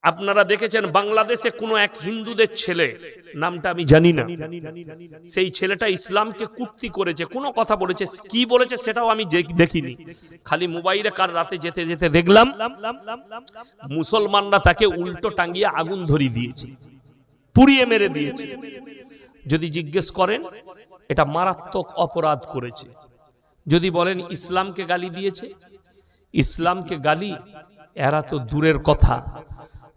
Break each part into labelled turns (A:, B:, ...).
A: আপনারা দেখেছেন বাংলাদেশে কোনো এক হিন্দুদের ছেলে, নামটা আমি জানি না, সেই ছেলেটা ইসলামকে কুর্তি করেছে, কোনো কথা বলেছে, কি বলেছে সেটাও আমি দেখিনি, খালি মোবাইলে কার রাতে যেতে যেতে দেখলাম মুসলমানরা তাকে উল্টো টাঙ্গিয়ে আগুন ধরিয়ে দিয়েছে, পুড়িয়ে মেরে দিয়েছে। যদি জিজ্ঞেস করেন এটা মারাত্মক অপরাধ করেছে। যদি বলেন ইসলামকে গালি দিয়েছে, ইসলামকে গালি এরা তো দূরের কথা।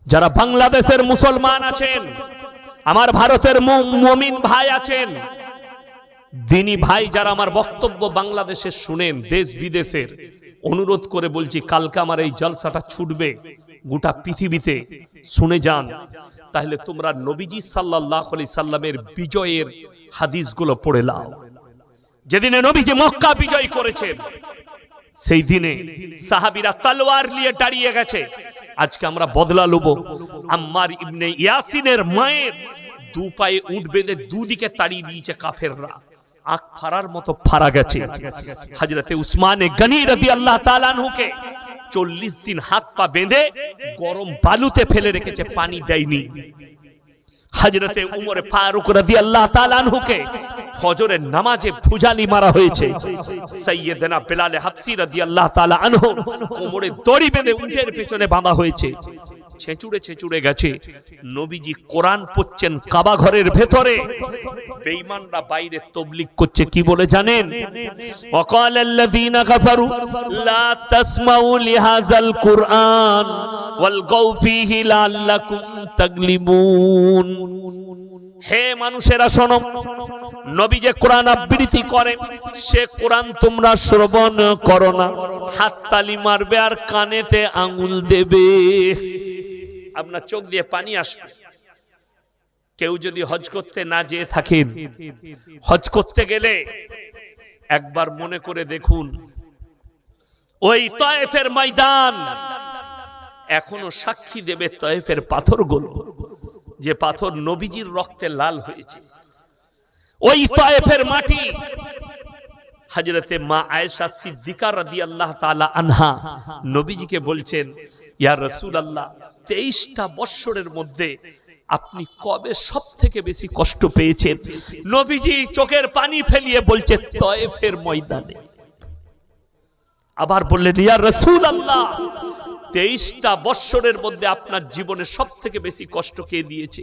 A: যারা বাংলাদেশের মুসলমান আছেন, আমার ভারতের মুমিন ভাই আছেন, দিনী ভাই যারা আমার বক্তব্য বাংলাদেশে শুনেন, দেশ বিদেশের, অনুরোধ করে বলছি কালকে আমার এই জলসাটা ছুটবে গোটা পৃথিবীতে, শুনে যান। তাহলে তোমরা নবীজি সাল্লাল্লাহু আলাইহি সাল্লামের বিজয়ের হাদিসগুলো পড়ে নাও। যেদিনে নবীজি মক্কা বিজয় করেছেন, সেই দিনে সাহাবীরা তলোয়ার নিয়ে দাঁড়িয়ে গেছে, আজকে আমরা বদলা লব। আম্মার ইবনে ইয়াসিনের মায়ের দু পায়ে উট বেঁধে দুদিকে তাড়িয়ে দিয়েছে কাফেররা, আঁখ ফাড়ার মতো ফাড়া গেছে। হযরতে উসমানে গনি রাদিয়াল্লাহু তাআলা আনহুকে 40 দিন হাত পা বেঁধে গরম বালুতে ফেলে রেখেছে, পানি দেয়নি। হযরতে উমর ফারুক রাদিয়াল্লাহু তাআলা আনহুকে ফজরের নামাজে ভুজালি মারা হয়েছে। সাইয়েদনা বেলাল হাবসি রাদিয়াল্লাহু তাআলা আনহু কোমরে দড়ি বেঁধে উটের পেছনে বাঁধা হয়েছে, ছেঁচুড়ে ছেঁচুড়ে গেছে। নবীজি কোরআন পড়ছেন কাবা ঘরের ভেতরে, বেঈমানরা বাইরে তাবলীগ করছে, কি বলে জানেন? ওয়াকালাল্লাযীনা কাফারু লা তাসমাউ লিহাযাল কুরআন ওয়ালগাউ ফীহি লাআল্লাকুম তাগলিবুন। হে মানুষেরা শোনো, নবী যে কোরআন আবৃত্তি করে সে কোরআন তোমরা শ্রবণ করো না, হাততালি মারবে আর কানেতে আঙ্গুল দেবে, আপনার চোখ দিয়ে পানি আসবে। কেউ যদি হজ করতে না যেয়ে থাকেন, হজ করতে গেলে একবার মনে করে দেখুন, ওই তায়েফের ময়দান এখনো সাক্ষী দেবে তায়েফের পাথরগুলো, যে পাথর নবীজির রক্তে লাল হয়েছে। ওই তায়েফের মাটি, হযরতে মা আয়েশা সিদ্দিকা রাদিয়াল্লাহু তাআলা আনহা নবীজিকে বলছেন, ইয়া রাসূলুল্লাহ, 23টা বছরের মধ্যে আপনি কবে সবথেকে বেশি কষ্ট পেয়েছেন? নবীজি চোখের পানি ফেলিয়ে বলছে, তায়েফের ময়দানে। আবার বললেন, ইয়া রাসূলুল্লাহ, 23টা বছরের মধ্যে আপনার জীবনে সবথেকে বেশি কষ্ট কে দিয়েছে?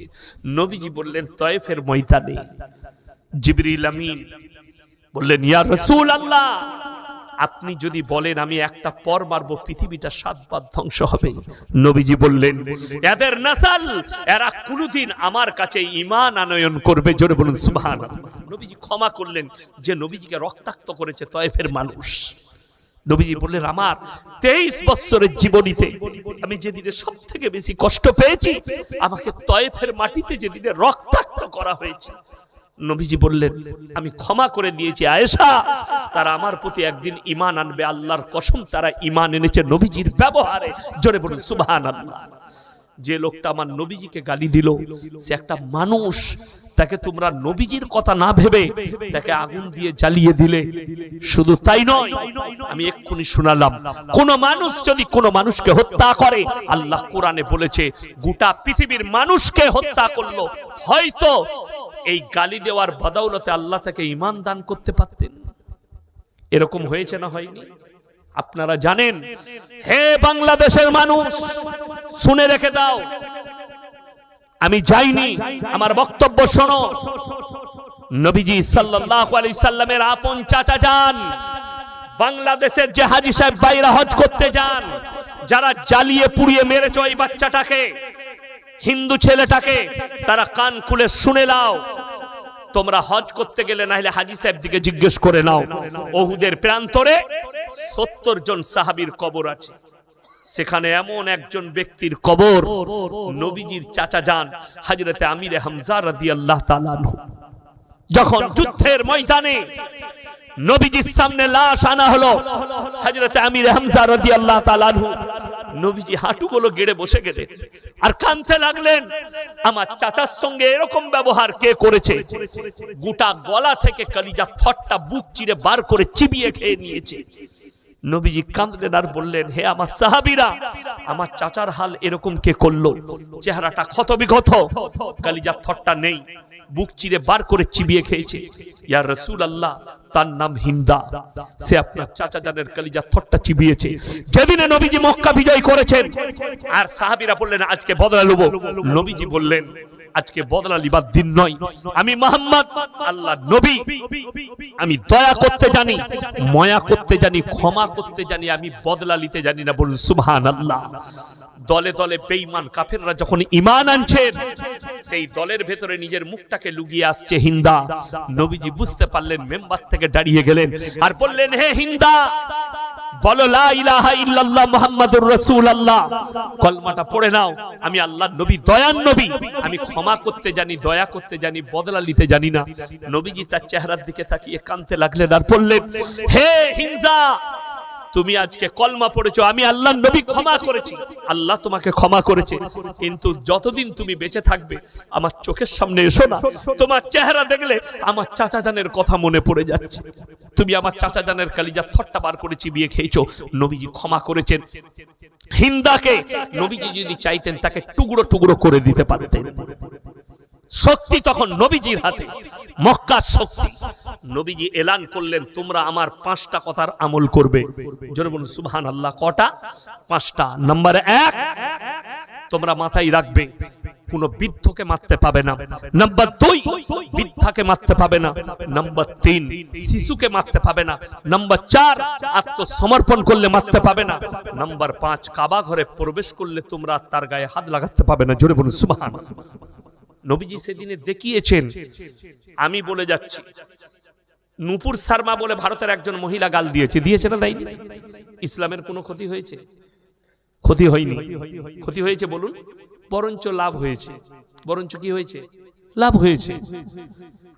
A: নবীজি বললেন, তায়েফের ময়দানে। জিবরিল আমিন বললেন, ইয়া রাসূলুল্লাহ, আপনি যদি বলেন আমি একটা পর মারবো, পৃথিবীটা 7 বার ধ্বংস হবে। নবীজি বললেন, এদের নাসাল, এরা কোনদিন আমার কাছে ঈমান আনয়ন করবে। জোরে বলুন সুবহানাল্লাহ। নবীজি ক্ষমা করলেন যে নবীজিকে রক্তাক্ত করেছে তায়েফের মানুষ। নবীজি বললেন, আমার 23 বছরের জীবনীতে আমি যেদিনে সবথেকে বেশি কষ্ট পেয়েছি, আমাকে তায়েফের মাটিতে যেদিনে রক্তাক্ত করা হয়েছে। নবীজি বললেন, আমি ক্ষমা করে দিয়েছি আয়েশা, তারা আমার প্রতি একদিন ঈমান আনবে। আল্লাহর কসম, তারা ঈমান এনেছে নবীজির ব্যবহারে। জোরে বলুন সুবহানাল্লাহ। যে লোকটা আমার নবীজিকে গালি দিল, সে একটা মানুষ, তাকে তোমরা নবীজির কথা না ভেবে তাকে আগুন দিয়ে জ্বালিয়ে দিলে। শুধু তাই নয়, আমি এক্ষুনি শোনালাম, কোন মানুষ যদি কোন মানুষকে হত্যা করে, আল্লাহ কোরআনে বলেছে গোটা পৃথিবীর মানুষকে হত্যা করলো, হয়তো এই গালি দেওয়ার বদৌলতে আল্লাহ তাকে ঈমান দান করতে পারতেন। এরকম হয়েছে না হয়নি? আপনারা জানেন। হে বাংলাদেশের মানুষ, শুনে রেখে দাও, আমি যাইনি, আমার বক্তব্য শোনো। নবীজি সাল্লাল্লাহু আলাইহি সাল্লামের আপন চাচা যান, বাংলাদেশের যে হাজী সাহেব ভাইরা হজ করতে যান, যারা জ্বালিয়ে পুড়িয়ে মেরেছে ওই বাচ্চাটাকে, হিন্দু ছেলেটাকে, তারা কান খুলে শুনে নাও। তোমরা হজ করতে গেলে না হলে হাজী সাহেব দিকে জিজ্ঞেস করে নাও, উহুদের প্রান্তরে 70 জন সাহাবীর কবর আছে, সেখানে এমন একজন ব্যক্তির কবর, নবীজির চাচা যান হযরতে আমিরে হামজা রাদিয়াল্লাহু তাআলা আনহু। যখন যুদ্ধের ময়দানে নবীজির সামনে লাশ আনা হলো, হযরতে আমিরে হামজা রাদিয়াল্লাহু তাআলা আনহু, নবীজি হাঁটুগুলো গেড়ে বসে গেলেন আর কাঁদতে লাগলেন, আমার চাচার সঙ্গে এরকম ব্যবহার কে করেছে? গোটা গলা থেকে কলিজা থটটা বুক চিরে বার করে চিবিয়ে খেয়ে নিয়েছে। নবীজি কাঁদলেন আর বললেন, হে আমার সাহাবীরা, আমার চাচার হাল এরকম কে করলো? চেহারাটা ক্ষত বিক্ষত, কালিজার থরটা নেই, বুক চিরে বার করে চিবিয়ে খেয়েছে। ইয়া রাসূলুল্লাহ, তার নাম হিন্দা, সে আপনার চাচা জানের কালিজার থরটা চিবিয়েছে। যেদিনে নবীজি মক্কা বিজয় করেছেন, আর সাহাবীরা বললেন আজকে বদলা নেব। নবীজি বললেন, আজকে বদলা লিবার দিন নয়। আমি মুহাম্মদ আল্লাহর নবী, আমি দয়া করতে জানি, মায়া করতে জানি, ক্ষমা করতে জানি, আমি বদলা নিতে জানি না। বলুন সুবহানাল্লাহ। দলে দলে বেঈমান কাফেররা যখন ঈমান আনছেন, সেই দলের ভেতরে নিজের মুখটাকে লুকিয়ে আসছে হিন্দা। নবীজি বুঝতে পারলেন, মেম্বার থেকে দাঁড়িয়ে গেলেন আর বললেন, হে হিন্দা, বলো লা ইলাহা ইল্লাল্লাহ মুহাম্মাদুর রাসূলুল্লাহ, কলমাটা পড়ে নাও। আমি আল্লাহর নবী, দয়ার নবী, আমি ক্ষমা করতে জানি, দয়া করতে জানি, বদলা নিতে জানি না। নবীজি তার চেহারার দিকে তাকিয়ে কাঁদতে লাগলেন আর বললেন, হে হিন্দা, তুমি আজকে কলমা পড়েছো, আমি আল্লাহর নবী ক্ষমা করেছি, আল্লাহ তোমাকে ক্ষমা করেছে, কিন্তু যতদিন তুমি বেঁচে থাকবে আমার চোখের সামনে এসো না। তোমার চেহারা দেখলে আমার চাচা জানের কথা মনে পড়ে যাচ্ছে। তুমি আমার চাচা জানের কালিজার থরটা বার করে চিবিয়ে খেয়েছো। নবীজি ক্ষমা করেছেন হিন্দাকে। নবীজি যদি চাইতেন তাকে টুকরো টুকরো করে দিতে পারতেন। শক্তি তখন নবীজির হাতে, মক্কার শক্তি। নবীজি এলান করলেন, তোমরা আমার 5টা কথার আমল করবে। জোরে বলুন সুবহানাল্লাহ। কটা? 5টা। নাম্বার 1, তোমরা মাথায় রাখবে, কোন বৃদ্ধকে মারতে পাবে না। নাম্বার 2, বৃদ্ধাকে মারতে পাবে না। নাম্বার 3, শিশুকে মারতে পাবে না। নাম্বার 4, আত্মসমর্পণ করলে মারতে পাবে না। নাম্বার 5, কাবা ঘরে প্রবেশ করলে তোমরা তার গায়ে হাত লাগাতে পাবে না। জোরে বলুন সুবহানাল্লাহ। নবীজি সেদিনে দেখিয়েছেন। আমি বলে যাচ্ছি, নূপুর শর্মা বলে ভারতের একজন মহিলা গাল দিয়েছে, দিয়েছে না তাই? ইসলামের কোনো ক্ষতি হয়েছে? ক্ষতি হয়নি। ক্ষতি হয়েছে বলুন? বরঞ্চ লাভ হয়েছে। বরঞ্চ কি হয়েছে? লাভ হয়েছে।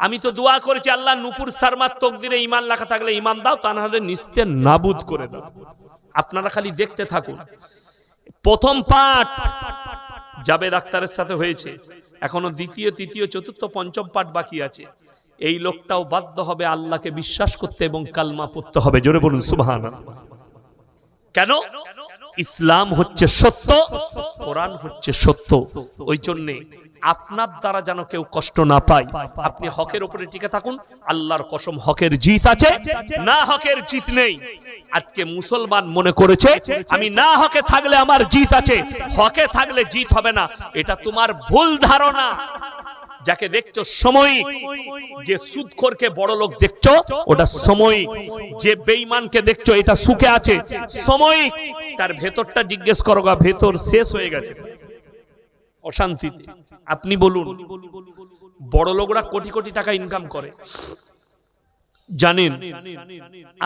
A: আমি তো দোয়া করেছি, আল্লাহ নূপুর শর্মার তকদিরে ঈমান লেখা থাকলে ঈমান দাও, তা না হলে নিস্তে নাবুদ করে দাও। আপনারা খালি দেখতে থাকুন। প্রথম পাঠ জাবেদ আখতারের সাথে হয়েছে, এখনো দ্বিতীয়, তৃতীয়, চতুর্থ, পঞ্চম পাঠ বাকি আছে। এই লোকটাও বাধ্য হবে আল্লাহকে বিশ্বাস করতে এবং কালমা পড়তে হবে। জোরে বলুন সুবহানাল্লাহ। কেন? ইসলাম হচ্ছে সত্য, কোরআন হচ্ছে সত্য। ওই জন্য আপনার দ্বারা যেন কেউ কষ্ট না পায়, আপনি হকের উপরে টিকে থাকুন। আল্লাহর কসম, হকের জিত আছে, না হকের জিত নেই। আজকে মুসলমান মনে করেছে আমি না হকে থাকলে আমার জিত আছে, হকে থাকলে জিত হবে না। এটা তোমার ভুল ধারণা। যাকে দেখছো সাময়িক, যে সুদখোরকে বড় লোক দেখছো ওটা সাময়িক, যে বেঈমানকে দেখছো এটা সুখে আছে সাময়িক, তার ভেতরটা জিজ্ঞেস করো, ভেতর শেষ হয়ে গেছে অশান্তিতে। আপনি বলুন, বড় লোকরা কোটি কোটি টাকা ইনকাম করে, জানেন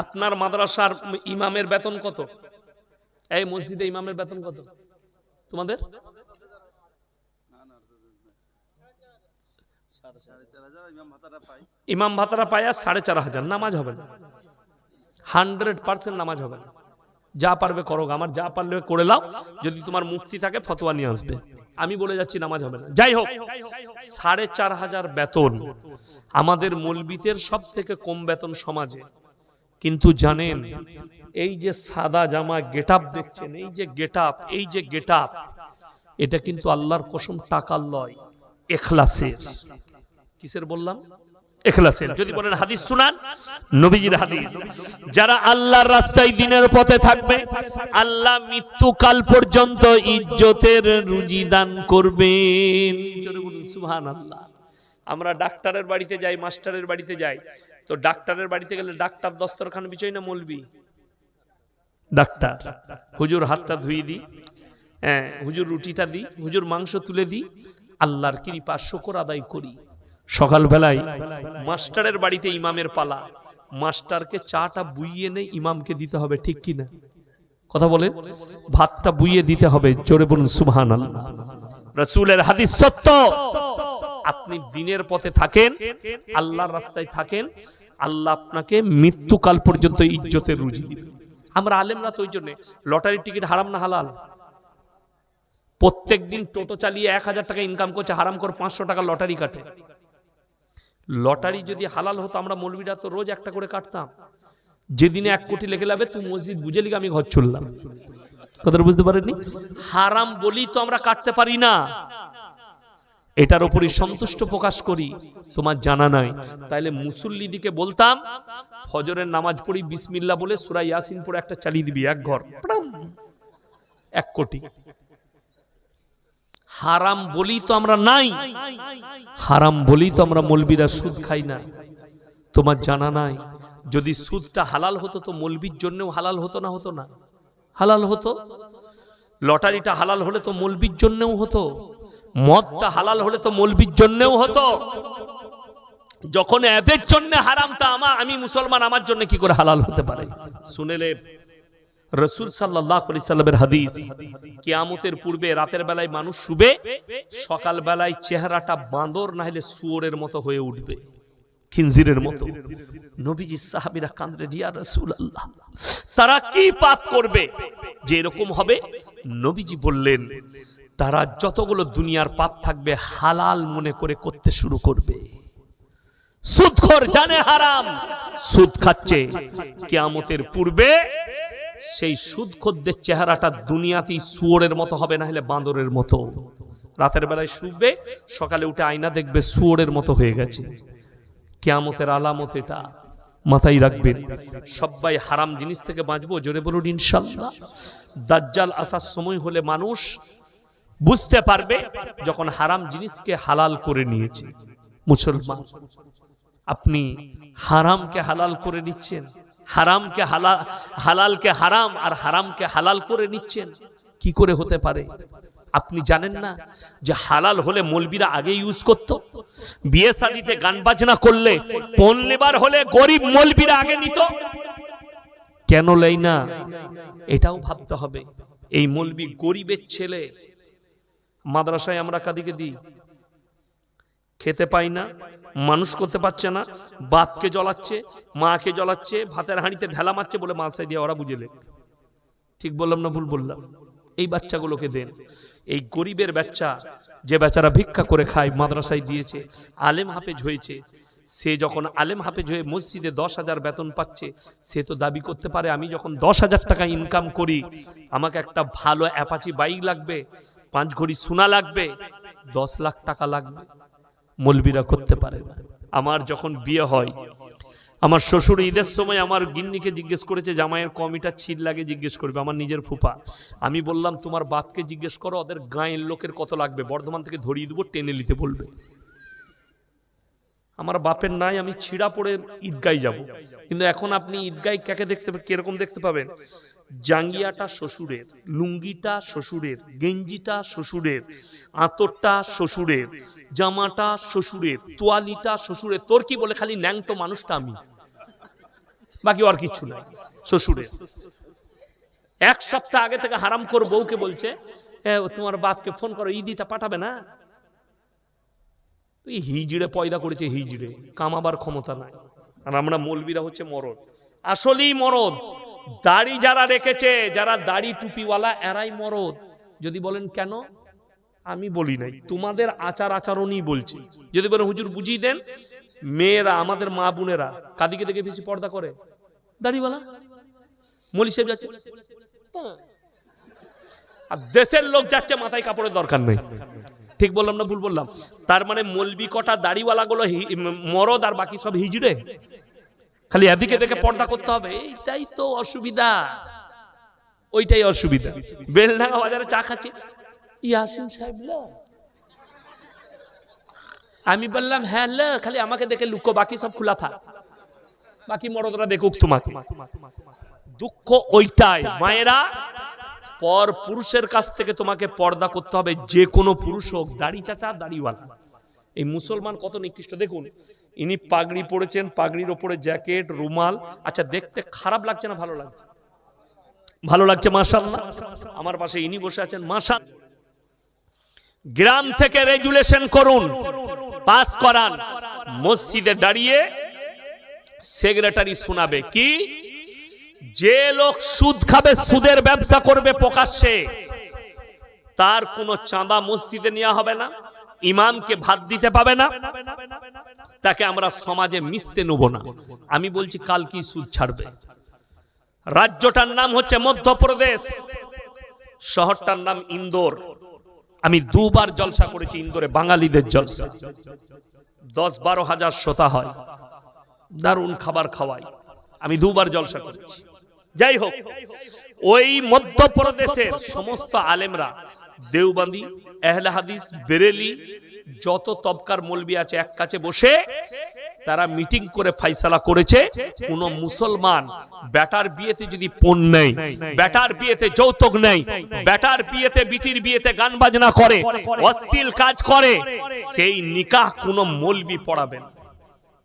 A: আপনার মাদ্রাসার ইমামের বেতন কত? এই মসজিদে ইমামের বেতন কত তোমাদের? ইমাম ভাতারা পায় 4,500। নামাজ হবে না, 100% নামাজ হবে না। যা পারবে করো, আমার যা পারলে করে লাও। যদি তোমার মুফতি থাকে ফতোয়া নিয়ে আসবে, আমি বলে যাচ্ছি নামাজ হবে না। যাই হোক, 4,500 বেতন আমাদের মৌলবীদের সব থেকে কম বেতন সমাজে। কিন্তু জানেন, এই যে সাদা জামা গেটআপ দেখছেন, এই যে গেটআপ, এই যে গেটআপ, এটা কিন্তু আল্লাহর কসম টাকার লয়, ইখলাসের। কিসের বললাম? ইখলাসের। যদি বলেন হাদিস শুনান, নবীজির হাদিস, যারা আল্লাহর রাস্তায় দিনের পথে থাকবে আল্লাহ মৃত্যুকাল পর্যন্ত ইজ্জতের রুজি দান করবেন। জোরে বলুন সুবহানাল্লাহ। আমরা ডাক্তারের বাড়িতে যাই, মাস্টারের বাড়িতে যাই, তো ডাক্তারের বাড়িতে গেলে ডাক্তার দস্তরখান বিছাই না মৌলবি? ডাক্তার হুজুর হাতটা ধুয়ে দিই, হ্যাঁ হুজুর রুটিটা দিই, হুজুর মাংস তুলে দিই, আল্লাহর কৃপা শুকর আদায় করি। সকালবেলায় মাস্টারের বাড়িতে ইমামের পালা, মাস্টারকে চাটা বুইয়ে নেই, ইমামকে দিতে হবে, ঠিক কি না? কথা বলেন, ভাতটা বুইয়ে দিতে হবে। জোরে বলুন সুবহানাল্লাহ। রাসূলের হাদিস সত্য। আপনি দিনের পথে থাকেন, আল্লাহর রাস্তায় থাকেন, আল্লাহ আপনাকে মৃত্যুকাল পর্যন্ত ইজ্জতের রুজি দিবেন। আমরা আলেমরা তো ওই জন্য, লটারির টিকিট হারাম না হালাল? প্রত্যেক দিন টোটো চালিয়ে 1,000 টাকা ইনকাম করছে, হারাম করে 500 টাকা লটারি কাটে। লটারি যদি হালাল হতো আমরা মৌলবীরা তো রোজ একটা করে কাটতাম। যেদিনে 1 কোটি লেগে যাবে তুই মসজিদ বুঝে লিখে আমি ঘর চললাম। কথাটা বুঝতে পারেননি? হারাম বলি তো আমরা কাটতে পারি না, এটার উপরই সন্তুষ্ট প্রকাশ করি, তোমার জানা নাই। তাইলে মুসল্লিদিকে বলতাম ফজরের নামাজ পড়ি বিসমিল্লাহ বলে সূরা ইয়াসিন পড়ে একটা চালিয়ে দিবি, এক ঘর 1 কোটি। হারাম বলি তো আমরা নাই, হারাম বলি তো আমরা মৌলবীরা সুদ খাই না, তোমার জানা নাই। যদি সুদটা হালাল হতো তো মৌলবীর জন্যও হালাল হতো না? হতো না? হালাল হতো। লটারিটা হালাল হলে তো মৌলবীর জন্যও হতো, মদটা হালাল হলে তো মৌলবীর জন্যও হতো। যখন এদের জন্য হারামটা আমি মুসলমান, আমার জন্য কি করে হালাল হতে পারে? শুনেলে রাসূল সাল্লাল্লাহু আলাইহি সাল্লামের হাদিস, কিয়ামতের পূর্বে রাতের বেলায় মানুষ শুবে, সকাল বেলায় চেহারাটা বাঁদর না হলে শুয়োরের মতো হয়ে উঠবে, খিনজিরের মতো। নবীজি সাহাবীরা কাঁদলেন, ইয়া রাসূলুল্লাহ, তারা কি পাপ করবে যে এরকম হবে? নবীজি বললেন, তারা যতগুলো দুনিয়ার পাপ থাকবে হালাল মনে করে করতে শুরু করবে। সুদখোর জানে হারাম, সুদ খাচ্ছে, কিয়ামতের পূর্বে সেই সুদখোরদের চেহারাটা দুনিয়াতেই শুয়োরের মতো হবে, না হলে বাঁদরের মতো। রাতের বেলায় শুবে, সকালে উঠে আয়না দেখবে শুয়োরের মতো হয়ে গেছে। কিয়ামতের আলামত এটা, মাথায় রাখবেন। সবাই হারাম জিনিস থেকে বাঁচবো, জোরে বলুন ইনশাআল্লাহ। দাজ্জাল আসার সময় হলে মানুষ বুঝতে পারবে যখন হারাম জিনিসকে হালাল করে নিয়েছে। মুসলমান, আপনি হারামকে হালাল করে নিচ্ছেন, হারামকে হালালকে হারাম আর হারামকে হালাল করে নিচ্ছেন, কি করে হতে পারে? আপনি জানেন না যে হালাল হলে মৌলবীরা আগে ইউজ করত? বিয়ে শাদীতে গান বাজনা করলে, পণ নেবার হলে গরিব মৌলবীরা আগে নিত, কেন লেই না? এটাও ভাবতে হবে। এই মৌলবী গরিবের ছেলে, মাদ্রাসায় আমরা কাদিকে দিই, খেতে পাই না, মানুষ করতে পারছে না, বাপকে জ্বলাচ্ছে, মাকে জ্বলাচ্ছে, ভাতের হাঁড়িতে ঢেলা মারছে বলে মালসাই দিয়ে ওরা বুঝেলে। ঠিক বললাম না ভুল বললাম? এই বাচ্চাগুলোকে দেন। এই গরিবের বাচ্চা, যে বেচারা ভিক্ষা করে খায়, মাদ্রাসায় দিয়েছে, আলেম হাফেজ হয়েছে, সে যখন আলেম হাফেজ হয়ে মসজিদে 10,000 বেতন পাচ্ছে, সে তো দাবি করতে পারে আমি যখন 10,000 টাকা ইনকাম করি, আমাকে একটা ভালো অ্যাপাচি বাইক লাগবে, 5 ঘড়ি সোনা লাগবে, 10 লাখ টাকা লাগবে। মৌলবীরা করতে পারে না। আমার যখন বিয়ে হয়, আমার শ্বশুর ঈদের সময় আমার গিন্নিকে জিজ্ঞেস করেছে, জামাইয়ের কমিটা ছিট লাগে জিজ্ঞেস করবে, আমার নিজের ফুফা। আমি বললাম তোমার বাপকে জিজ্ঞেস করো ওদের গাঁয়ের লোকের কত লাগবে, বর্ধমান থেকে ধরিয়ে দেবো, টেনে নিতে বলবে। আমার বাপের নাই, আমি ছিড়া পড়ে ঈদগায় যাব। কিন্তু এখন আপনি ঈদগায় কাকে দেখতে, কিরকম দেখতে পাবেন? জাঙ্গিয়াটা শ্বশুরের, লুঙ্গিটা শ্বশুরের, গেঞ্জিটা শ্বশুরের, আতরটা শ্বশুরের, জামাটা শ্বশুরের, তোয়ালিটা শ্বশুরের। তোর কি বলে? খালি ন্যাংটো মানুষটা আমি, বাকি আর কিচ্ছু নাই, শ্বশুরের। 1 সপ্তাহ আগে থেকে হারাম কর বউকে বলছে, তোমার বাপকে ফোন করো, ঈদিটা পাঠাবে না। তুই হিজড়ে পয়দা করেছে, হিজড়ে, কামাবার ক্ষমতা নাই। আর আমরা মৌলবীরা হচ্ছে মরদ, আসলেই মরদ। দাড়ি যারা রেখেছে, যারা দাড়ি টুপিওয়ালা, এরাই মরদ। যদি বলেন কেন, আমি বলি নাই, তোমাদের আচার আচরণই বলছি। যদি বলেন হুজুর বুঝিয়ে দেন, মেয়েরা, আমাদের মা বোনেরা কাদিকে দেখে বেশি পর্দা করে? দাড়িওয়ালা মলি সাহেব যাচ্ছে, আর দেশের লোক যাচ্ছে, মাথায় কাপড়ের দরকার নেই। ঠিক বললাম না ভুল বললাম? তার মানে মলবি কটা দাড়িওয়ালা গুলো মরদ, আর বাকি সব হিজড়ে। খালি এদিকে দেখে পর্দা করতে হবে, এইটাই তো অসুবিধা, ওইটাই অসুবিধা। বেলডাঙ্গা বাজারে চা খাচ্ছে, ইয়াসিন সাহেব লো, আমি বললাম হ্যাঁ লো, খালি আমাকে দেখে লুকো, বাকি সব খোলা থাক, বাকি মরদরা দেখুক তোমাকে। দুঃখ ওইটাই মায়েরা, পর পুরুষের কাছ থেকে তোমাকে পর্দা করতে হবে, যে কোনো পুরুষ হোক, দাড়ি চাচা দাড়িওয়ালা। এই মুসলমান কত নিকৃষ্ট দেখুন, ইনি পাগড়ি পরেছেন, পাগড়ির ওপরে জ্যাকেট, রুমাল। আচ্ছা দেখতে খারাপ লাগছে না ভালো লাগছে? ভালো লাগছে মাশাআল্লাহ। আমার পাশে ইনি বসে আছেন, মাশাআল্লাহ। গ্রাম থেকে রেজুলেশন করুন, পাস করান, মসজিদে দাঁড়িয়ে সেক্রেটারি শোনাবে কি, যে লোক সুদ খাবে, সুদের ব্যবসা করবে প্রকাশ্যে, তার কোনো চাঁদা মসজিদে নেওয়া হবে না, ইমামকে ভাত দিতে পাবে না, তাকে আমরা সমাজে মিশতে নেব না। আমি বলছি কাল কি সুদ ছাড়বে? রাজ্যটার নাম হচ্ছে মধ্যপ্রদেশ, শহরটার নাম ইন্দোর। আমি দুবার জলসা করেছি ইন্দোরে, বাঙালিদের জলসা। 10-12 হাজার শ্রোতা হয়, দারুণ খাবার খাওয়াই। আমি দুবার জলসা করেছি। যাই হোক, ওই মধ্যপ্রদেশের সমস্ত আলেমরা, দেওবন্দি, আহলে হাদিস, বেরেলি, যত তবকার মৌলবি আছে এক কাছে বসে তারা মিটিং করে ফয়সালা করেছে, কোন মুসলমান বেটার বিয়েতে যদি পণ নেই, বেটার বিয়েতে যৌতুক নেই, বেটার বিয়েতে বিটির বিয়েতে গান বাজনা করে, অশ্লীল কাজ করে, সেই নিকাহ কোন মৌলবি পড়াবেন।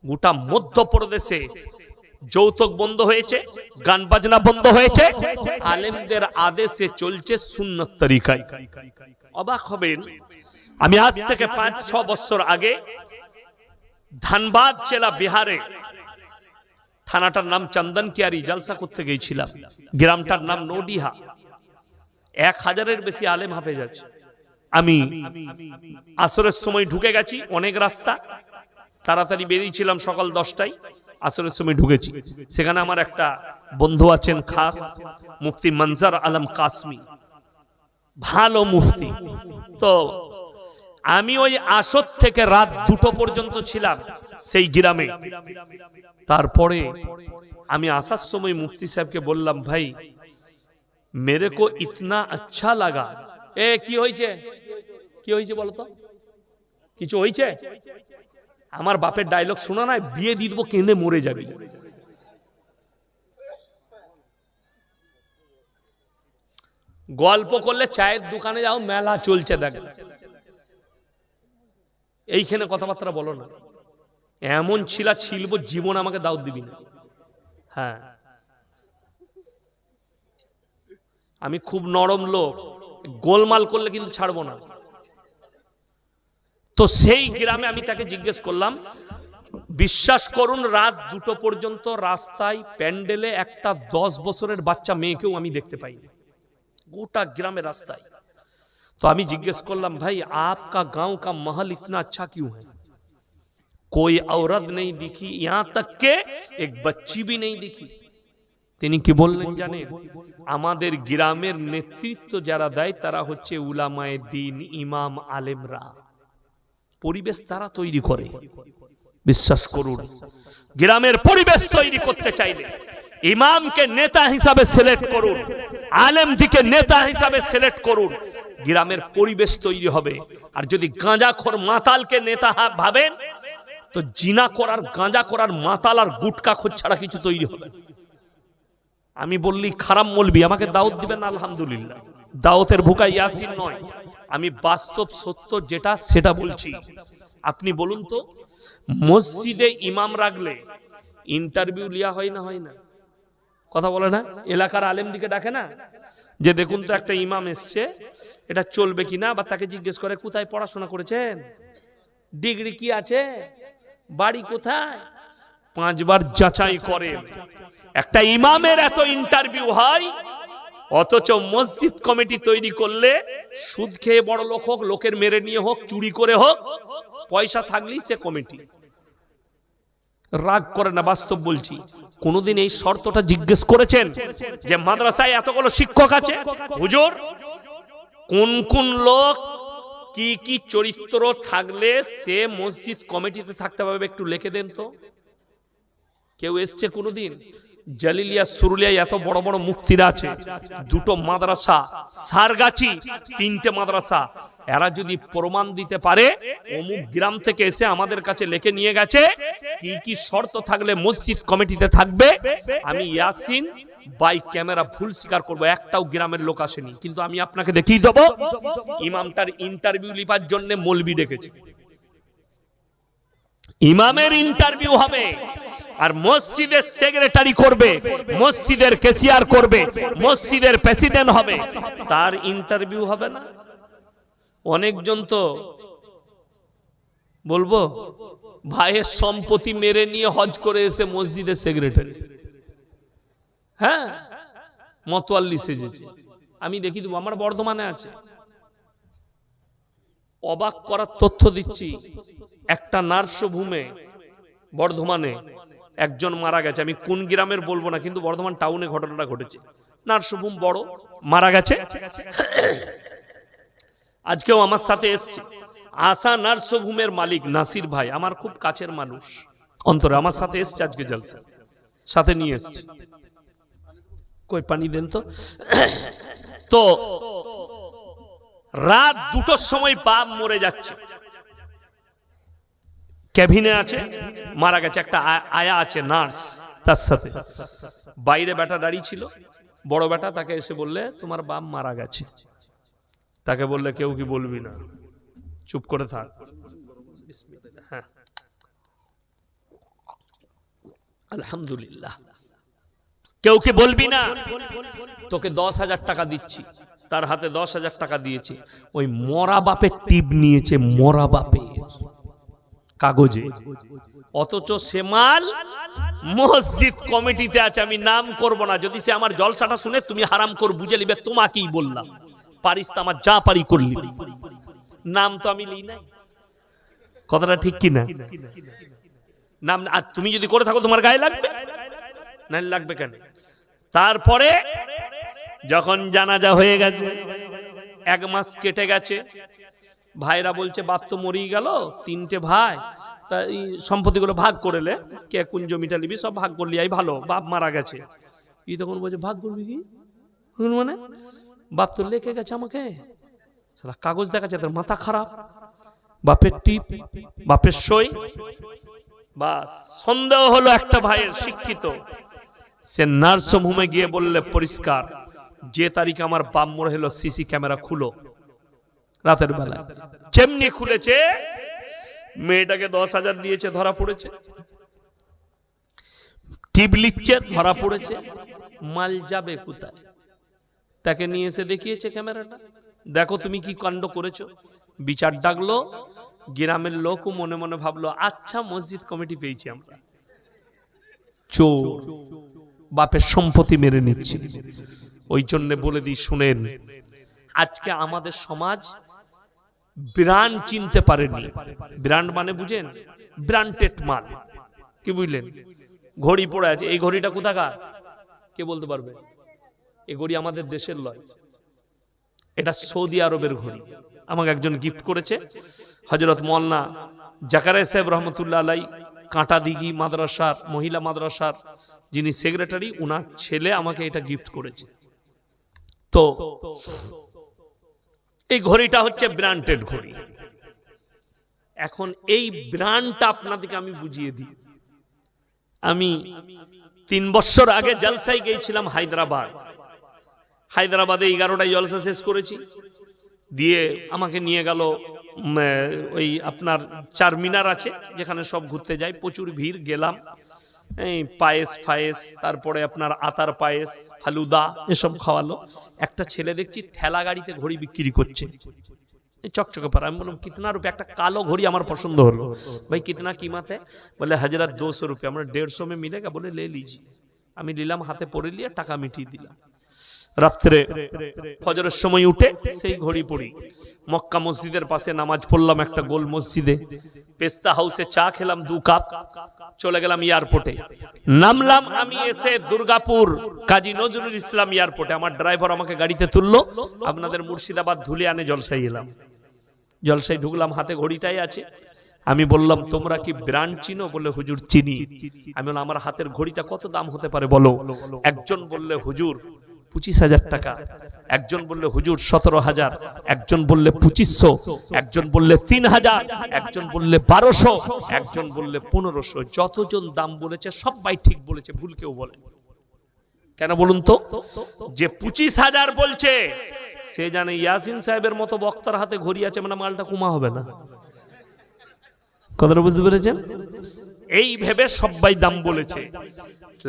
A: গোটা মধ্যপ্রদেশে যৌতুক বন্ধ হয়েছে, গান বাজনা বন্ধ হয়েছে, আলেমদের আদেশে চলছে সুন্নত তরিকায়। অবাক হবেন, আমি আজ থেকে 5-6 বছর আগে ধানবাদ জেলা, বিহারে, থানাটার নাম চন্দনকিয়ারি, জলসা করতে গিয়েছিলাম। গ্রামটার নাম নোডিহা। 1000-এর বেশি আলেম হাফেজ আছে। আমি আসরের সময় ঢুকে গেছি, অনেক রাস্তা, তাড়াতাড়ি বেরিয়েছিলাম সকাল 10টায়, আসরের সময় ঢুকেছি। সেখানে আমার একটা বন্ধু আছেন খাস, মুফতি মনজার আলম কাসমি, ভালো মুফতি। তো আমি ওই আসর থেকে রাত 2টো পর্যন্ত ছিলাম সেই গ্রামে। তারপরে আমি আসার সময় মুফতি সাহেবকে বললাম, ভাই মেরে কো ইতনা আচ্ছা লাগা। কি হয়েছে, কি হয়েছে বলতো? কিছু হয়েছে? আমার বাপের ডায়লগ শোনা নাই, বিয়ে দিয়ে দেবো, কেঁদে মরে যাবি। গল্প করলে চায়ের দোকানে যাও, মেলা চলছে দেখ, এইখানে কথাবার্তা বলো না। এমন ছিলা ছিলব, জীবন আমাকে দাওয়াত দিবি না। হ্যাঁ, আমি খুব নরম লোক, গোলমাল করলে কিন্তু ছাড়বো না। তো সেই গ্রামে আমি তাকে জিজ্ঞেস করলাম, বিশ্বাস করুন রাত 2টো পর্যন্ত রাস্তায় প্যান্ডেলে একটা 10 বছরের বাচ্চা মেয়েকেও আমি দেখতে পাইনি, গোটা গ্রামের রাস্তায়। तो আমি जिज्ञेस करलाम, भाई आपका गांव का महल इतना अच्छा क्यों है? कोई औरत नहीं दिखी, यहाँ तक के एक बच्ची भी नहीं दिखी। তিনি কি বললেন জানেন? আমাদের গ্রামের নেতৃত্ব যারা দেয় তারা হচ্ছে উলামায়ে দ্বীন, ইমাম, আলেমরা। পরিবেশ তারা তৈরি করে। বিশ্বাস করুন, গ্রামের পরিবেশ তৈরি করতে চাইলে ইমামকে নেতা হিসাবে সিলেক্ট করুন, আলেমজিকে নেতা হিসাবে সিলেক্ট করুন, গ্রামের পরিবেশ তৈরি হবে। আর যদি গাঁজাখোর মাতালকে নেতা ভাবেন তো জিনা করার, গাঁজা করার মাতাল আর গুটকাখোর ছাড়া কিছু তৈরি হবে। আমি বললি খারাপ মৌলবি, আমাকে দাওয়াত দিবেন, আলহামদুলিল্লাহ। দাওয়াতের ভুকা ইয়াসিন নয়, আমি বাস্তব সত্য যেটা সেটা বলছি। আপনি বলুন তো, মসজিদে ইমাম রাখলে ইন্টারভিউ লিয়া হয় না, হয় না? কথা বলে না? এলাকার আলেমদিকে ডাকে না, যে দেখুন তো একটা ইমাম এসছে, এটা চলবে কিনা, বা তাকে জিজ্ঞেস করে কোথায় পড়াশোনা করেছেন, ডিগ্রি কি আছে, বাড়ি কোথায়, 5 বার যাচাই করে। একটা ইমামের এত ইন্টারভিউ হয়, অথচ মসজিদ কমিটি তৈরি করলে সুদ খেয়ে বড় লোক হোক, লোকের মেরে নিয়ে হোক, চুরি করে হোক, পয়সা থাকলেই সে কমিটি। রাগ করে না, বাস্তব বলছি। কোনদিন এই শর্তটা জিজ্ঞেস করেছেন যে মাদ্রাসায় এতগুলো শিক্ষক আছে, হুজুর কোন কোন লোক কি কি চরিত্র থাকলে সে মসজিদ কমিটিতে থাকতে পারবে, একটু লিখে দেন তো? কেউ এসছে কোনদিন? জালিলিয়া, সুরুলিয়া এত বড় বড় মুফতিরা আছে, 2টো মাদ্রাসা, সারগাছি 3টে মাদ্রাসা, এরা যদি প্রমাণ দিতে পারে অমুক গ্রাম থেকে এসে আমাদের কাছে লিখে নিয়ে গেছে কি কি শর্ত থাকলে মসজিদ কমিটিতে থাকবে, আমি ইয়াসিন বাই ক্যামেরা ভুল স্বীকার করব, একটাও গ্রামের লোক আসেনি। কিন্তু আমি আপনাকে দেখিয়ে দেবো, ইমামটার ইন্টারভিউ লিবার জন্য মৌলবি ডেকেছে। ইমামের ইন্টারভিউ হবে, আর মসজিদের সেক্রেটারি করবে, মসজিদের ক্যাশিয়ার করবে, মসজিদের প্রেসিডেন্ট হবে, তার ইন্টারভিউ হবে না? অনেকজন তো বলবো ভাইয়ের সম্পত্তি মেরে নিয়ে হজ করে এসে মসজিদের সেক্রেটারি, হ্যাঁ, মতোয়াল্লি সেজেছে। আমি দেখি দেবো, আমার বর্ধমানে আছে। অবাক করার তথ্য দিচ্ছি, একটা নার্সভূমে বর্ধমানে একজন মারা গেছে, আমি কোন গ্রামের বলবো না, কিন্তু বর্ধমান টাউনে ঘটনাটা ঘটেছে। নার্সিংহোম বড়, মারা গেছে। আজকেও আমার সাথে এসছে আশা নার্সিংহোমের মালিক নাসির ভাই, আমার খুব কাছের মানুষ অন্তরে, আমার সাথে এসছে আজকে জলসা, সাথে নিয়ে এসছে। কই পানি দেন তো। তো রাত 2টোর সময় বাপ মরে যাচ্ছে, ক্যাবিনে আছে, মারা গেছে। একটা আয়া আছে নার্স, তার সাথে বাইরে বেটা দাঁড়িয়ে ছিল, বড় বেটা, তাকে এসে বললে তোমার বাপ মারা গেছে। তাকে বললে কেউ কি বলবি না, চুপ করে থাক। হ্যাঁ, আলহামদুলিল্লাহ, কেউ কি বলবি না, তোকে 10,000 টাকা দিচ্ছি। তার হাতে 10,000 টাকা দিয়েছে, ওই মরা বাপের টিপ নিয়েছে, মরা বাপের কাগজে, অথচ সে মাল মসজিদ কমিটিতে আছে। আমি নাম করব না, যদি সে আমার জলসাটা শুনে তুমি হারাম কর বুঝে নিবে, তোমাকেই বললাম, পারিস তো আমার যা পারি করলি, নাম তো আমি লিই নাই। কথাটা ঠিক কি না? নাম আর তুমি যদি করে থাকো তোমার গায়ে লাগবে না, লাগবে কেন? তারপরে যখন জানাজা হয়ে গেছে, 1 মাস কেটে গেছে, ভাইরা বলছে বাপ তো মরেই গেল, 3টে ভাই, তা এই সম্পত্তিগুলো ভাগ করলে, কে কোন জমিটা নিবি সব ভাগ করলি, আই ভালো, বাপ মারা গেছে। ই তখন বলছে ভাগ করবি কি মানে, বাপ তো লেখে গেছে আমাকে, সালা কাগজ দেখাচ্ছে, তোর মাথা খারাপ, বাপের টিপ, বাপের সই। বাস সন্দেহ হলো একটা ভাইয়ের, শিক্ষিত, সে নার্সিংহোমে গিয়ে বললে পরিষ্কার, যে তারিখে আমার বাপ মরে হলো, সিসি ক্যামেরা খুলো। রাতের বেলা যেমনি খুলেছে, মেয়েটাকে 10,000 দিয়েছে, ধরা পড়েছে, টিপ লিখছে, ধরা পড়েছে। মাল যাবে কোথায়? তাকে নিয়ে এসে দেখিয়েছে ক্যামেরাটা, দেখো তুমি কি কাণ্ড করেছো। বিচার ডাকলো, গ্রামের লোকও মনে মনে ভাবলো, আচ্ছা মসজিদ কমিটি পেয়েছি আমরা, চোর বাপের সম্পত্তি মেরে নিচ্ছে। ওই জন্য বলে দিই শুনেন, আজকে আমাদের সমাজ ব্র্যান্ড চিনতে পারেনি। ব্র্যান্ড মানে বুঝেন, ব্র্যান্ডেড মাল, কি বুঝলেন? ঘড়ি পড়ে আছে, এই ঘড়িটা কোথাকার কে বলতে পারবে? এই ঘড়ি আমাদের দেশের নয়, এটা সৌদি আরবের ঘড়ি। আমাকে একজন গিফট করেছে, হযরত মাওলানা জাকারিয়া সাহেব রহমতুল্লাহ আলাই, কাঁটাদিঘি মাদ্রাসার, মহিলা মাদ্রাসার যিনি সেক্রেটারি, উনার ছেলে আমাকে এটা গিফট করেছে। তো এই ঘড়িটা হচ্ছে ব্র্যান্ডেড ঘড়ি। এখন এই ব্র্যান্ডটা আপনাদেরকে আমি বুঝিয়ে দিই। আমি 3 বছর আগে জলসায় গিয়েছিলাম হায়দ্রাবাদ। হায়দ্রাবাদে 11টায় জলসা শেষ করেছি, দিয়ে আমাকে নিয়ে গেল ওই আপনার চারমিনার আছে, যেখানে সব ঘুরতে যায়, প্রচুর ভিড়। গেলাম, এই পায়েস ফায়েস, তারপরে আপনার আতার পায়েস, ফালুদা, এসব খাওয়ালো। একটা ছেলে দেখছি ঠেলা গাড়িতে ঘড়ি বিক্রি করছে, চকচকে পারা। আমি বললাম কিতনা রুপে? একটা কালো ঘড়ি আমার পছন্দ হলো। ভাই কিতনা কিমাত হ্যায়? বলে হযরত 200 রুপয়ে। আমরা 150 में मिलेगा? বলে লে লিজি। আমি নিলাম, হাতে পরে নিয়ে টাকা মিটিয়ে দিলাম। রাত্রে ফজরের সময় উঠে সেই ঘড়ি পড়ি, মক্কা মসজিদের পাশে নামাজ পড়লাম, একটা গোল মসজিদে। পেস্তা হাউসে চা খেলাম 2 কাপ, চলে গেলাম এয়ারপোর্টে। নামলাম আমি এসে দুর্গাপুর কাজী নজরুল ইসলাম এয়ারপোর্টে। আমার ড্রাইভার আমাকে গাড়িতে তুললো, আপনাদের মুর্শিদাবাদ ধুলিয়ানে জলসায় এলাম। জলসায় ঢুকলাম, হাতে ঘড়িটাই আছে। আমি বললাম তোমরা কি ব্র্যান্ড চিনো? বলে হুজুর চিনি। আমি বললাম আমার হাতের ঘড়িটা কত দাম হতে পারে বলো। একজন বললে হুজুর 25,000 টাকা, একজন বললে হুজুর 17,000, একজন বললে 2500, একজন বললে 3,000, একজন বললে 1200, একজন বললে 1500। যতজন দাম বলেছে সবাই ঠিক বলেছে, ভুল কেউ বলে। কেন বলুন তো? যে 25,000 বলছে সে জানে ইয়াসিন সাহেবের মতো বক্তার হাতে ঘড়ি আছে, মানে মালটা কমা হবে না। কথাটা বুঝতে পেরেছেন? এই ভেবে সবাই দাম বলেছে।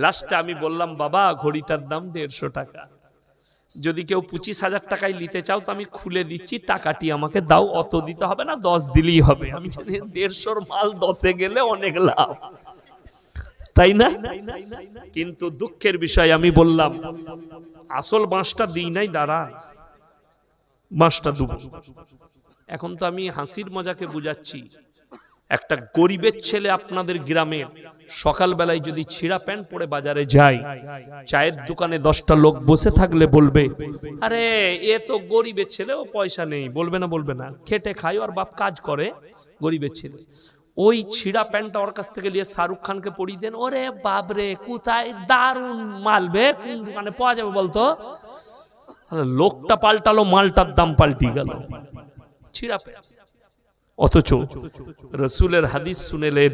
A: লাস্টে আমি বললাম বাবা ঘড়িটার দাম 150 টাকা, যদি কেউ 25,000 টাকায় নিতে চাও তো আমি খুলে দিচ্ছি, টাকাটি আমাকে দাও, অত দিতে হবে না, 10 দিলেই হবে। আমি 150 মাল 10-এ গেলে অনেক লাভ, তাই না? কিন্তু দুঃখের বিষয় আমি বললাম আসল বাঁশটা দিই নাই, দাঁড়া বাঁশটা দেব। এখন তো আমি হাসির মজাকে বুঝাচ্ছি, একটা গরিবের ছেলে আপনাদের গ্রামের সকালবেলায় যদি ছিঁড়া প্যান্ট পরে বাজারে যায়, চায়ের দোকানে 10টা লোক বসে থাকলে বলবে, আরে এ তো গরিবের ছেলে, ও পয়সা নেই। বলবে না? বলবে না? খেটে খায়, ওর বাপ কাজ করে, গরিবের ছেলে। ওই ছিঁড়া প্যান্টটা ওর কাছ থেকে নিয়ে শাহরুখ খানকে পরিয়ে দেন, ওরে বাবরে কোথায় দারুণ মালবে, কোন দোকানে পাওয়া যাবে বলতো? লোকটা পাল্টালো, মালটার দাম পাল্টি গেল। ছিঁড়া প্যান্ট। অথচ রাসূলের হাদিস শুনেলেন,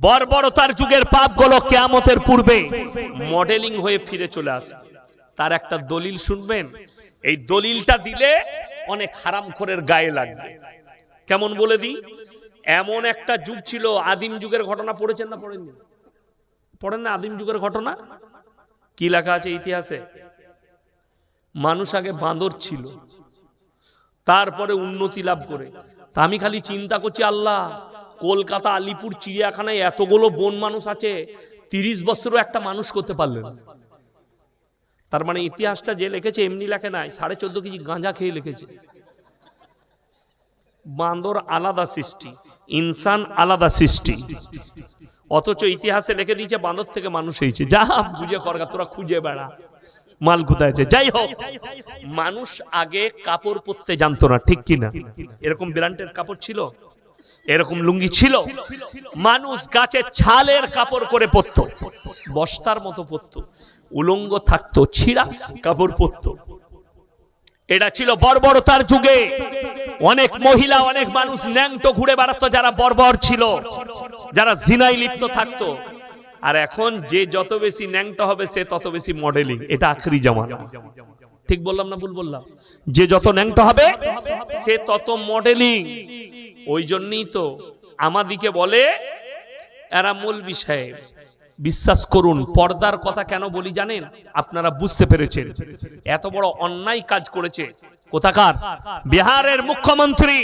A: বর্বরতার যুগের পাপগুলো কিয়ামতের পূর্বে মডেলিং হয়ে ফিরে চলে আসবে। তার একটা দলিল শুনবেন, এই দলিলটা দিলে অনেক হারামখোরের গায়ে লাগবে। কেমন বলে দিই, এমন একটা যুগ ছিল, আদিম যুগের ঘটনা পড়েছেন না পড়েননি? পড়েন না আদিম যুগের ঘটনা? কি লেখা আছে ইতিহাসে? মানুষ আগে বাঁদর ছিল, তারপরে উন্নতি লাভ করে। তা আমি খালি চিন্তা করছি, আল্লাহ, কলকাতা আলিপুর চিড়িয়াখানায় এতগুলো বন মানুষ আছে, 30 বছরও একটা মানুষ করতে পারলেন। তার মানে ইতিহাসটা যে লিখেছে এমনি লেখে নাই, 14.5 কেজি গাঁজা খেয়ে লিখেছে। বান্দর আলাদা সৃষ্টি, ইনসান আলাদা সৃষ্টি, অথচ ইতিহাসে লিখে দিয়েছে বান্দর থেকে মানুষ হয়েছে। যা বুঝে করগা, তোরা খুঁজে বেড়া মাল কোথায় আছে। যাই হোক, মানুষ আগে কাপড় পরতে জানতো না, ঠিক কিনা? এরকম ব্র্যান্ডের কাপড় ছিল, এরকম লুঙ্গি ছিল। মানুষ গাছের ছালের কাপড় করে পরতো, বস্তার মতো পরতো, উলঙ্গ থাকতো, ছিঁড়া কাপড় পরতো। এটা ছিল বর্বরতার যুগে। অনেক মহিলা, অনেক মানুষ ন্যাংটো ঘুরে বেড়াতো, যারা বর্বর ছিল, যারা জিনায় লিপ্ত থাকতো। আর এখন যে যত বেশি ন্যাংটো হবে সে তত বেশি মডেলিং। এটা আখরি জামানা। ঠিক বললাম না ভুল বললাম? যে যত ন্যাংটো হবে সে তত মডেলিং। ওই জন্যই তো আমাদিকে বলে এরা মৌলবি সাহেব, বিশ্বাস করুন, পর্দার কথা কেন বলি জানেন? আপনারা বুঝতে পেরেছেন। এত বড় অন্যায় কাজ করেছে কোথাকার বিহারের মুখ্যমন্ত্রী,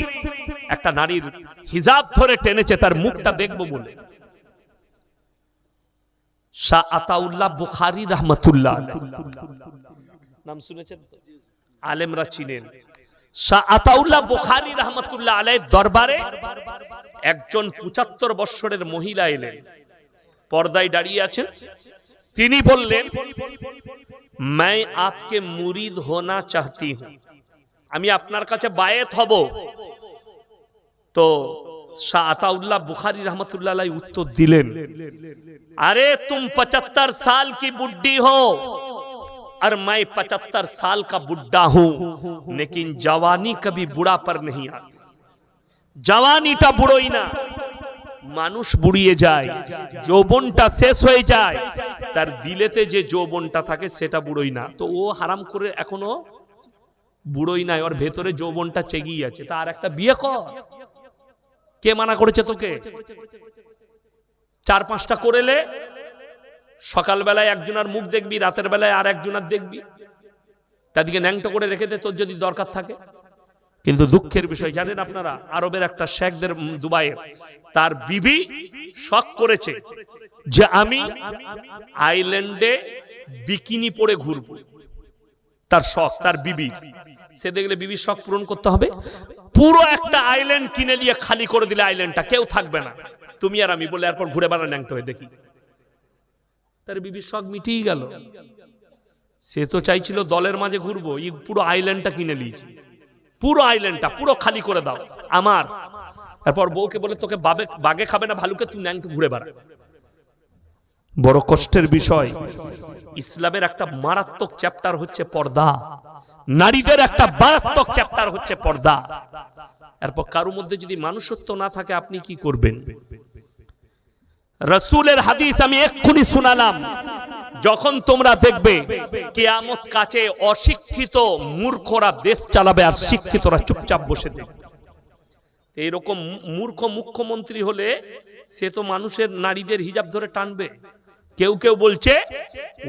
A: একটা নারীর হিজাব ধরে টেনেছে, তার মুখটা দেখবো বলে। শাহ আতাউল্লাহ বুখারী রাহমাতুল্লাহ নাম শুনেছেন? আলেমরা চিনেন। শাহ আতাউল্লাহ বুখারী রাহমাতুল্লাহ আলাইহির দরবারে একজন 75 বছরের মহিলা এলেন, পর্দায় দাঁড়িয়ে আছেন। তিনি বললেন, मैं आपके मुरीद होना चाहती हूं, আমি আপনার কাছে বায়েত হব। তো শাহ আতাউল্লাহ বুখারী রাহমাতুল্লাহ আলাইহি উত্তর দিলেন, अरे तुम 75 साल की बुड्ढी हो और मैं 75 साल का बुड्ढा हूं, लेकिन जवानी कभी बुढ़ा पर नहीं आती। जवानीটা বুড়োই না, মানুষ বুড়িয়ে যায়, যৌবনটা শেষ হয়ে যায়, তার দিলেতে যে যৌবনটা থাকে সেটা বুড়োই না। তো ও হারাম করে এখনো বুড়োই নাই, ওর ভেতরে যৌবনটা চেগিয়ে আছে। তার একটা বিয়ে কর। কে মানা করেছে তোকে? 4-5টা করেলে সকালবেলায় একজনের মুখ দেখবি, রাতের বেলায় আর একজনের দেখবি, তাদেরকে ন্যাংটো করে রেখে দে তোর যদি দরকার থাকে। কিন্তু দুঃখের বিষয় জানেন আপনারা, আরবের একটা শেখদের দুবাইয়ে তার বিবি শখ করেছে যে আমি আইল্যান্ডে বিকিনি পরে ঘুরবো। তার শখ, তার বিবির। সে দেখলে বিবির শখ পূরণ করতে হবে, পুরো একটা আইল্যান্ড কিনে নিয়ে খালি করে দিলে আইল্যান্ডটা কেউ থাকবে না, তুমি আর আমি বলে, এরপর ঘুরে বেড়া ন্যাংটো হয়ে দেখি। তার বিবির শখ মিটিয়ে গেল। সে তো চাইছিল দলের মাঝে ঘুরবো, এই পুরো আইল্যান্ডটা কিনে নিয়েছে, পুরো আইল্যান্ডটা পুরো খালি করে দাও আমার। এরপর বউকে বলে, তোকে বাগে খাবে না ভালুকে, তুই ন্যাংটো ঘুরে বেড়া। বড় কষ্টের বিষয়, ইসলামের একটা মারাত্মক চ্যাপ্টার হচ্ছে পর্দা, নারীদের একটা মারাত্মক চ্যাপ্টার হচ্ছে পর্দা। এরপর কারোর মধ্যে যদি মানুষত্ব না থাকে আপনি কি করবেন? রাসূলের হাদিস আমি এক্ষুনি শোনালাম, যখন তোমরা দেখবে কিয়ামত কাছে অশিক্ষিত মূর্খরা দেশ চালাবে আর শিক্ষিতরা চুপচাপ বসে থাকবে। এইরকম মূর্খ মুখ্যমন্ত্রী হলে সে তো মানুষের নারীদের হিজাব ধরে টানবে। কেউ কেউ বলছে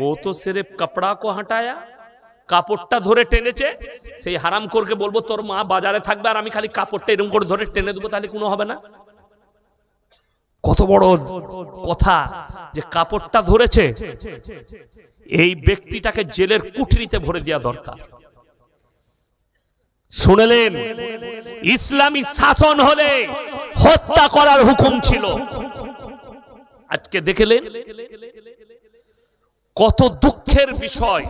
A: ও তো সির্ফ কাপড়া কো হটায়া, কাপড়টা ধরে টেনেছে। সেই হারামখোরকে বলবো তোর মা বাজারে থাকবে আর আমি খালি কাপড়টা এরকম করে ধরে টেনে দেবো, তাহলে কোনো হবে না? কত বড় কথা যে কাপড়টা ধরেছে, এই ব্যক্তিটাকে জেলের কুঠরিতে ভরে দেওয়া দরকার। শুনলেন, ইসলামী শাসন হলে হত্যা করার হুকুম ছিল, আজকে দেখলেন কত দুঃখের বিষয়।